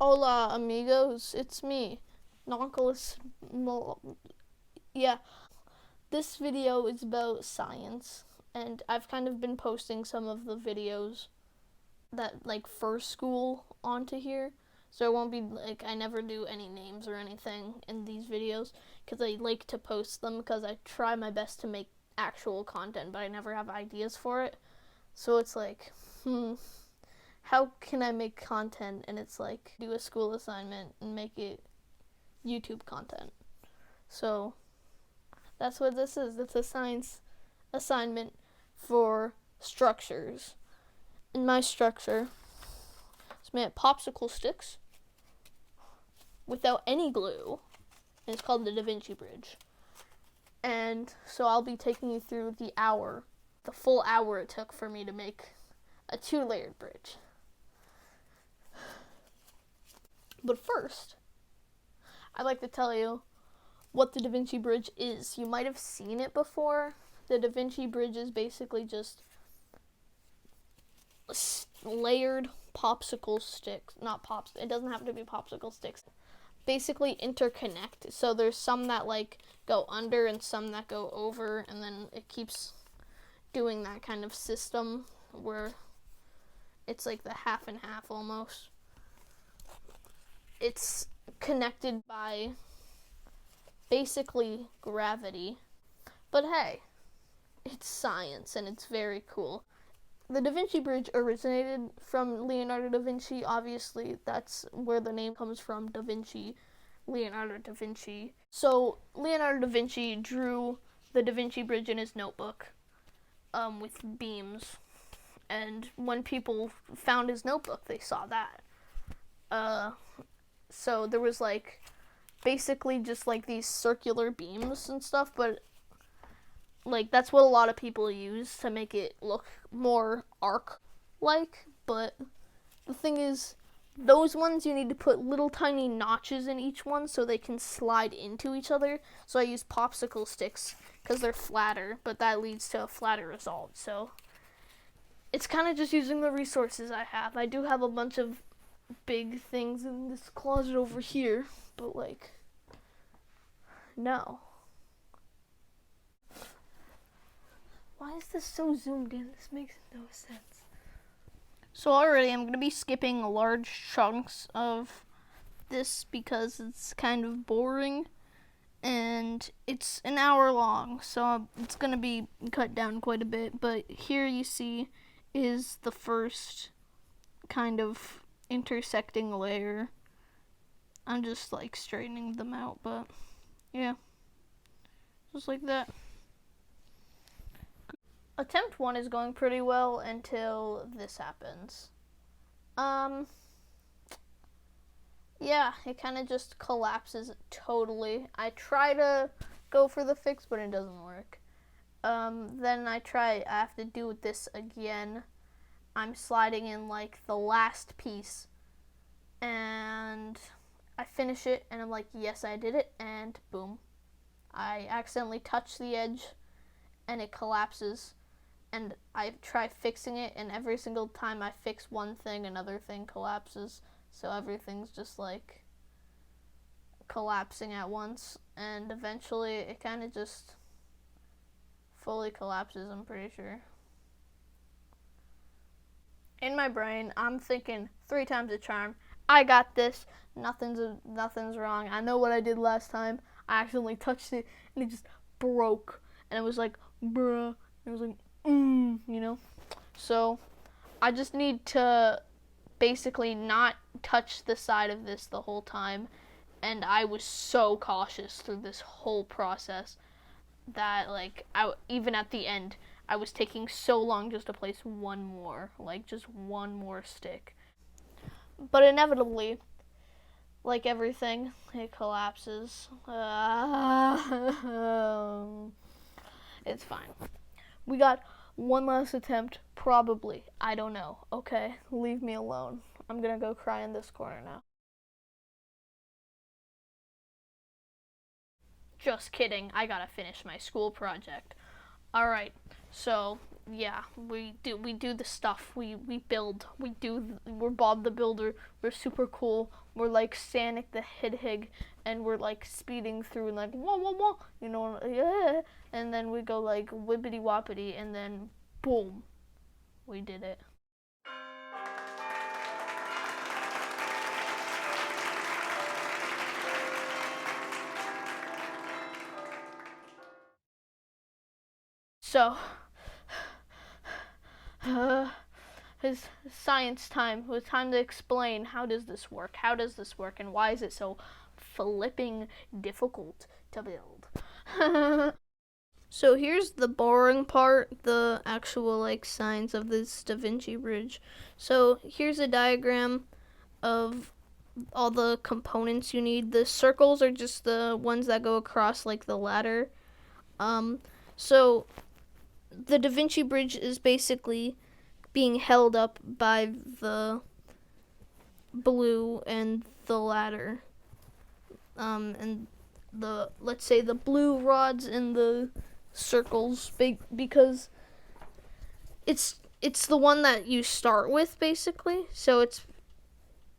Hola, amigos. It's me, Nonculus. Yeah, this video is about science, and I've kind of been posting some of the videos that like for school onto here. So it won't be like I never do any names or anything in these videos because I like to post them because I try my best to make actual content, but I never have ideas for it. So it's like, how can I make content? And it's like, do a school assignment and make it YouTube content. So that's what this is. It's a science assignment for structures. In my structure, it's made of popsicle sticks without any glue, and it's called the Da Vinci Bridge. And so I'll be taking you through the full hour it took for me to make a 2-layered bridge. But first, I'd like to tell you what the Da Vinci Bridge is. You might have seen it before. The Da Vinci Bridge is basically just layered popsicle sticks. It doesn't have to be popsicle sticks. Basically interconnect. So there's some that like go under and some that go over, and then it keeps doing that kind of system where it's like the half and half almost. It's connected by basically gravity. But hey, it's science and it's very cool. The Da Vinci Bridge originated from Leonardo da Vinci. Obviously, that's where the name comes from, Da Vinci, Leonardo da Vinci. So Leonardo da Vinci drew the Da Vinci Bridge in his notebook with beams. And when people found his notebook, they saw that. So there was like basically just like these circular beams and stuff, but like that's what a lot of people use to make it look more arc-like. But the thing is, those ones you need to put little tiny notches in each one so they can slide into each other. So I use popsicle sticks because they're flatter, but that leads to a flatter result. So it's kind of just using the resources I have. I do have a bunch of big things in this closet over here, but like, no. Why is this so zoomed in? This makes no sense. So already I'm going to be skipping large chunks of this because it's kind of boring, and it's an hour long, so it's going to be cut down quite a bit. But here you see is the first kind of intersecting layer. I'm just like straightening them out, but yeah, just like that. Attempt 1 is going pretty well until this happens. Yeah, it kind of just collapses totally. I try to go for the fix, but it doesn't work. Then I have to do this again. I'm sliding in like the last piece, and I finish it, and I'm like, yes, I did it, and boom. I accidentally touch the edge, and it collapses. And I try fixing it, and every single time I fix one thing, another thing collapses. So everything's just like collapsing at once, and eventually it kind of just fully collapses, I'm pretty sure. In my brain, I'm thinking 3 times a charm. I got this. Nothing's wrong. I know what I did last time. I accidentally touched it, and it just broke. And it was like, bruh. And it was like, you know? So I just need to basically not touch the side of this the whole time. And I was so cautious through this whole process that like even at the end, I was taking so long just to place one more stick. But inevitably, like everything, it collapses. It's fine. We got one last attempt, probably. I don't know. Okay, leave me alone. I'm gonna go cry in this corner now. Just kidding. I gotta finish my school project. Alright, so yeah, we do the stuff. We build. We're Bob the Builder. We're super cool. We're like Sonic the Hedgehog, and we're like speeding through and like wah wah wah, you know, yeah. And then we go like whippity woppity, and then boom, we did it. So, his science time. It was time to explain how does this work? How does this work? And why is it so flipping difficult to build? So here's the boring part, the actual like science of this Da Vinci Bridge. So here's a diagram of all the components you need. The circles are just the ones that go across like the ladder. So the Da Vinci Bridge is basically being held up by the blue and the ladder. And let's say the blue rods and the circles, because it's the one that you start with basically. So it's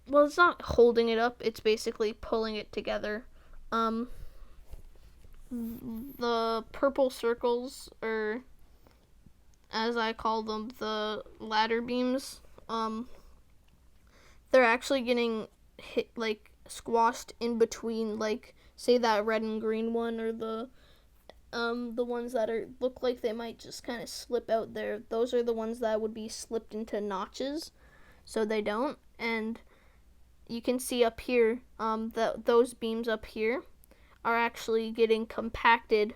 not holding it up, it's basically pulling it together. The purple circles, or as I call them, the ladder beams, they're actually getting hit, like squashed in between, like say that red and green one, or the ones that look like they might just kind of slip out there. Those are the ones that would be slipped into notches, so they don't. And you can see up here, that those beams up here are actually getting compacted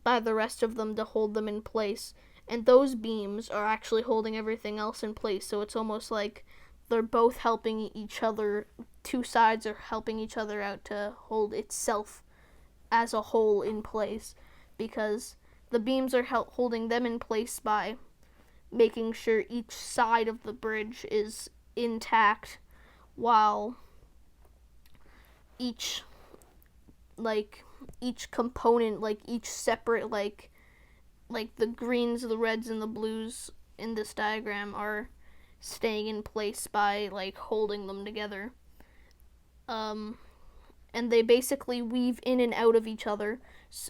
by the rest of them to hold them in place. And those beams are actually holding everything else in place. So it's almost like they're both helping each other. Two sides are helping each other out to hold itself as a whole in place, because the beams are holding them in place by making sure each side of the bridge is intact, while each component, like each separate, like the greens, the reds, and the blues in this diagram are staying in place by like holding them together. And they basically weave in and out of each other,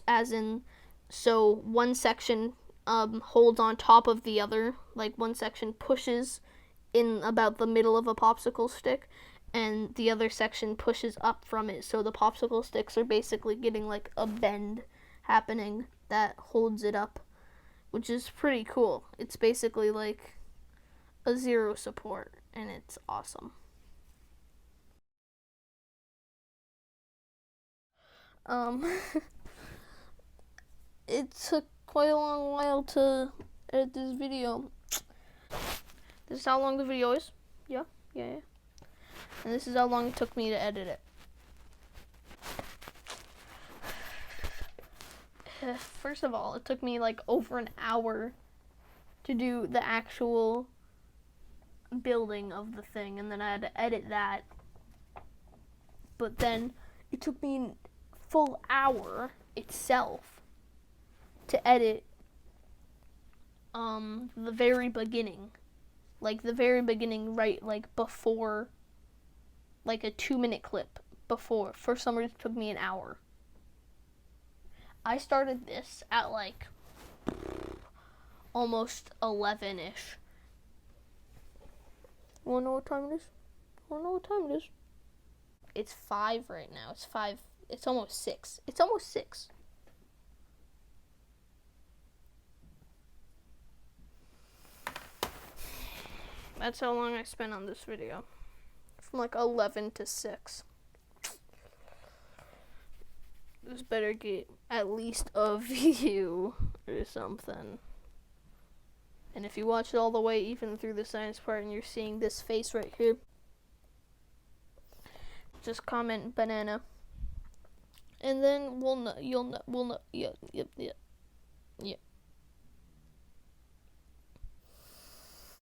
as in, so one section holds on top of the other, like one section pushes in about the middle of a popsicle stick, and the other section pushes up from it, so the popsicle sticks are basically getting like a bend happening that holds it up, which is pretty cool. It's basically like a zero support, and it's awesome. It took quite a long while to edit this video. This is how long the video is. Yeah. And this is how long it took me to edit it. First of all, it took me like over an hour to do the actual building of the thing, and then I had to edit that. But then it took me a full hour itself to edit the very beginning. Like the very beginning, right, like before, like a 2-minute clip before. For some reason, it took me an hour. I started this at like almost 11-ish. Wanna know what time it is? It's 5 right now. It's 5. It's almost 6. That's how long I spent on this video. From like 11 to 6. This better get at least a view or something. And if you watch it all the way, even through the science part, and you're seeing this face right here, just comment banana. And then we'll know, you'll know, yeah.